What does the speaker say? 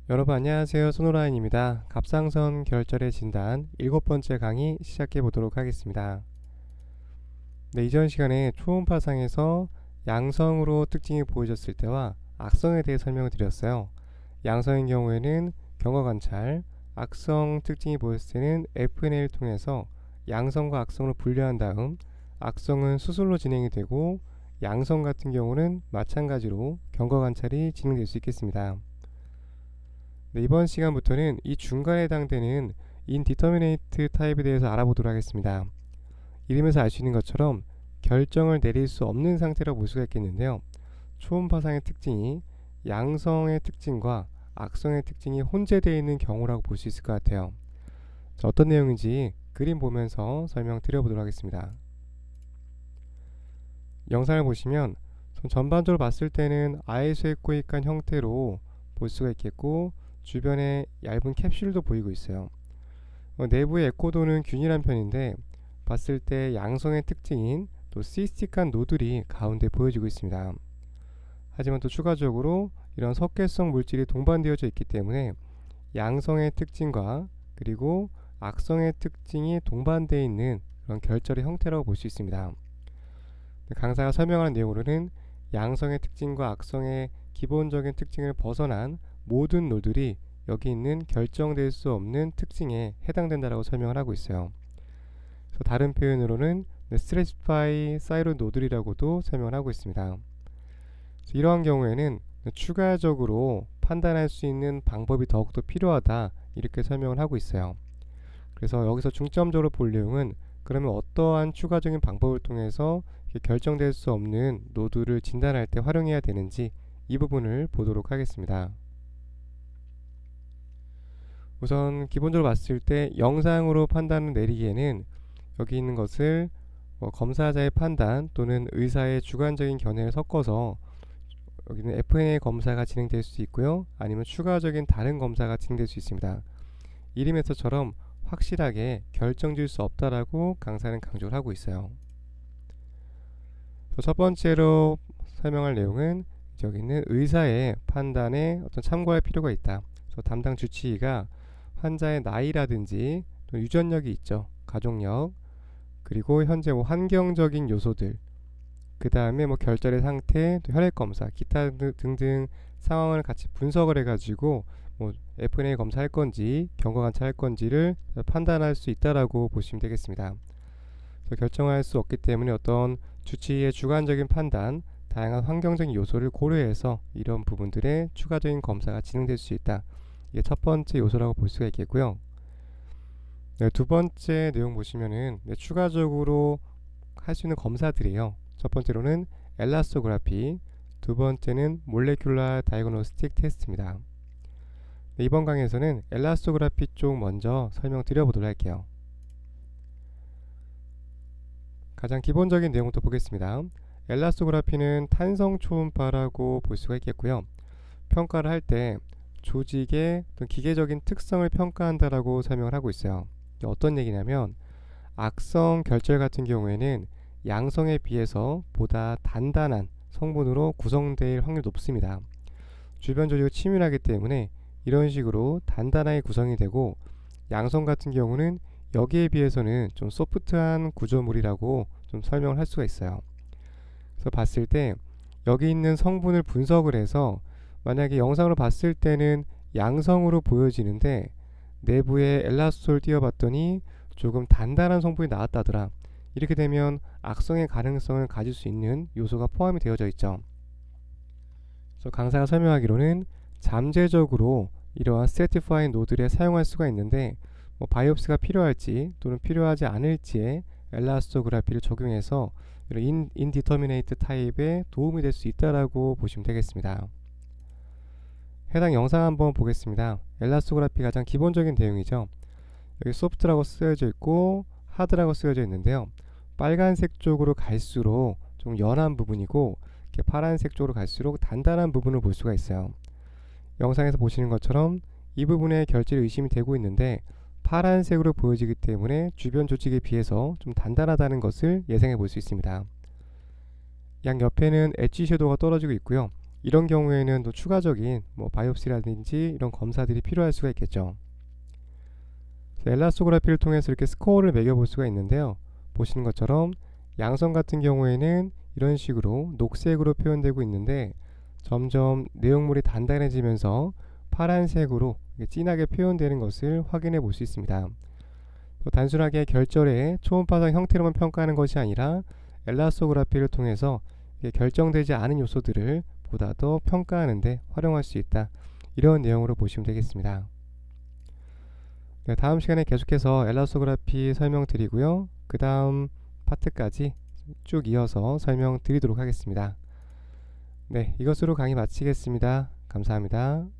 여러분 안녕하세요. 손호라인입니다. 갑상선 결절의 진단 7번째 강의 시작해 보도록 하겠습니다. 네, 이전 시간에 초음파상에서 양성으로 특징이 보여졌을 때와 악성에 대해 설명을 드렸어요. 양성인 경우에는 경과관찰, 악성 특징이 보였을 때는 FNA를 통해서 양성과 악성으로 분류한 다음 악성은 수술로 진행이 되고 양성 같은 경우는 마찬가지로 경과관찰이 진행될 수 있겠습니다. 네, 이번 시간부터는 이 중간에 해당되는 인디터미네이트 타입에 대해서 알아보도록 하겠습니다. 이름에서 알 수 있는 것처럼 결정을 내릴 수 없는 상태라고 볼 수가 있겠는데요. 초음파상의 특징이 양성의 특징과 악성의 특징이 혼재되어 있는 경우라고 볼 수 있을 것 같아요. 자, 어떤 내용인지 그림 보면서 설명드려보도록 하겠습니다. 영상을 보시면 전반적으로 봤을 때는 아이소에코익한 형태로 볼 수가 있겠고, 주변에 얇은 캡슐도 보이고 있어요. 내부의 에코도는 균일한 편인데 봤을 때 양성의 특징인 또 시스틱한 노들이 가운데 보여지고 있습니다. 하지만 또 추가적으로 이런 석회성 물질이 동반되어져 있기 때문에 양성의 특징과 그리고 악성의 특징이 동반되어 있는 그런 결절의 형태라고 볼 수 있습니다. 강사가 설명하는 내용으로는 양성의 특징과 악성의 기본적인 특징을 벗어난 모든 노들이 여기 있는 결정될 수 없는 특징에 해당된다라고 설명을 하고 있어요. 그래서 다른 표현으로는 스트레티파이 사이로 노들이라고도 설명을 하고 있습니다. 이러한 경우에는 추가적으로 판단할 수 있는 방법이 더욱더 필요하다, 이렇게 설명을 하고 있어요. 그래서 여기서 중점적으로 볼 내용은 그러면 어떠한 추가적인 방법을 통해서 결정될 수 없는 노드를 진단할 때 활용해야 되는지, 이 부분을 보도록 하겠습니다. 우선 기본적으로 봤을 때 영상으로 판단을 내리기에는 여기 있는 것을 검사자의 판단 또는 의사의 주관적인 견해를 섞어서 여기는 FNA 검사가 진행될 수 있고요, 아니면 추가적인 다른 검사가 진행될 수 있습니다. 이름에서처럼 확실하게 결정질 수 없다라고 강사는 강조를 하고 있어요. 첫 번째로 설명할 내용은 여기 있는 의사의 판단에 어떤 참고할 필요가 있다. 그래서 담당 주치의가 환자의 나이라든지 또 유전력이 있죠. 가족력, 그리고 현재 환경적인 요소들, 그 다음에 결절의 상태, 또 혈액 검사, 기타 등등 상황을 같이 분석을 해가지고 FNA 검사할 건지 경과 관찰할 건지를 판단할 수 있다라고 보시면 되겠습니다. 결정할 수 없기 때문에 어떤 주치의의 주관적인 판단, 다양한 환경적인 요소를 고려해서 이런 부분들의 추가적인 검사가 진행될 수 있다. 이게 첫 번째 요소라고 볼 수가 있겠고요. 네, 두 번째 내용 보시면은 추가적으로 할 수 있는 검사들이에요. 첫 번째로는 엘라스토그라피, 두 번째는 몰레큘라 다이그노스틱 테스트입니다. 네, 이번 강의에서는 엘라스토그라피 쪽 먼저 설명드려보도록 할게요. 가장 기본적인 내용부터 보겠습니다. 엘라스토그라피는 탄성 초음파라고 볼 수가 있겠고요. 평가를 할 때 조직의 어떤 기계적인 특성을 평가한다라고 설명을 하고 있어요. 어떤 얘기냐면 악성 결절 같은 경우에는 양성에 비해서 보다 단단한 성분으로 구성될 확률이 높습니다. 주변 조직이 치밀하기 때문에 이런 식으로 단단하게 구성이 되고, 양성 같은 경우는 여기에 비해서는 좀 소프트한 구조물이라고 좀 설명을 할 수가 있어요. 그래서 봤을 때 여기 있는 성분을 분석을 해서 만약에 영상으로 봤을 때는 양성으로 보여지는데 내부에 엘라스톨 띄워봤더니 조금 단단한 성분이 나왔다더라, 이렇게 되면 악성의 가능성을 가질 수 있는 요소가 포함이 되어져 있죠. 그래서 강사가 설명하기로는 잠재적으로 이러한 스트래티파인 노드를 사용할 수가 있는데 바이옵시가 필요할지 또는 필요하지 않을지에 엘라스토그라피를 적용해서 이런 인디터미네이트 타입에 도움이 될 수 있다라고 보시면 되겠습니다. 해당 영상 한번 보겠습니다. 엘라스토그라피 가장 기본적인 내용이죠. 여기 소프트라고 쓰여져 있고 하드라고 쓰여져 있는데요. 빨간색 쪽으로 갈수록 좀 연한 부분이고, 이렇게 파란색 쪽으로 갈수록 단단한 부분을 볼 수가 있어요. 영상에서 보시는 것처럼 이 부분에 결절이 의심이 되고 있는데 파란색으로 보여지기 때문에 주변 조직에 비해서 좀 단단하다는 것을 예상해 볼 수 있습니다. 양 옆에는 엣지 섀도우가 떨어지고 있고요. 이런 경우에는 또 추가적인 바이옵시라든지 이런 검사들이 필요할 수가 있겠죠. 엘라스토그라피를 통해서 이렇게 스코어를 매겨볼 수가 있는데요. 보시는 것처럼 양성 같은 경우에는 이런 식으로 녹색으로 표현되고 있는데 점점 내용물이 단단해지면서 파란색으로 진하게 표현되는 것을 확인해 볼 수 있습니다. 또 단순하게 결절의 초음파상 형태로만 평가하는 것이 아니라 엘라스토그라피를 통해서 결정되지 않은 요소들을 보다 더 평가하는 데 활용할 수 있다. 이런 내용으로 보시면 되겠습니다. 네, 다음 시간에 계속해서 엘라스토그라피 설명드리고요. 그 다음 파트까지 쭉 이어서 설명드리도록 하겠습니다. 네, 이것으로 강의 마치겠습니다. 감사합니다.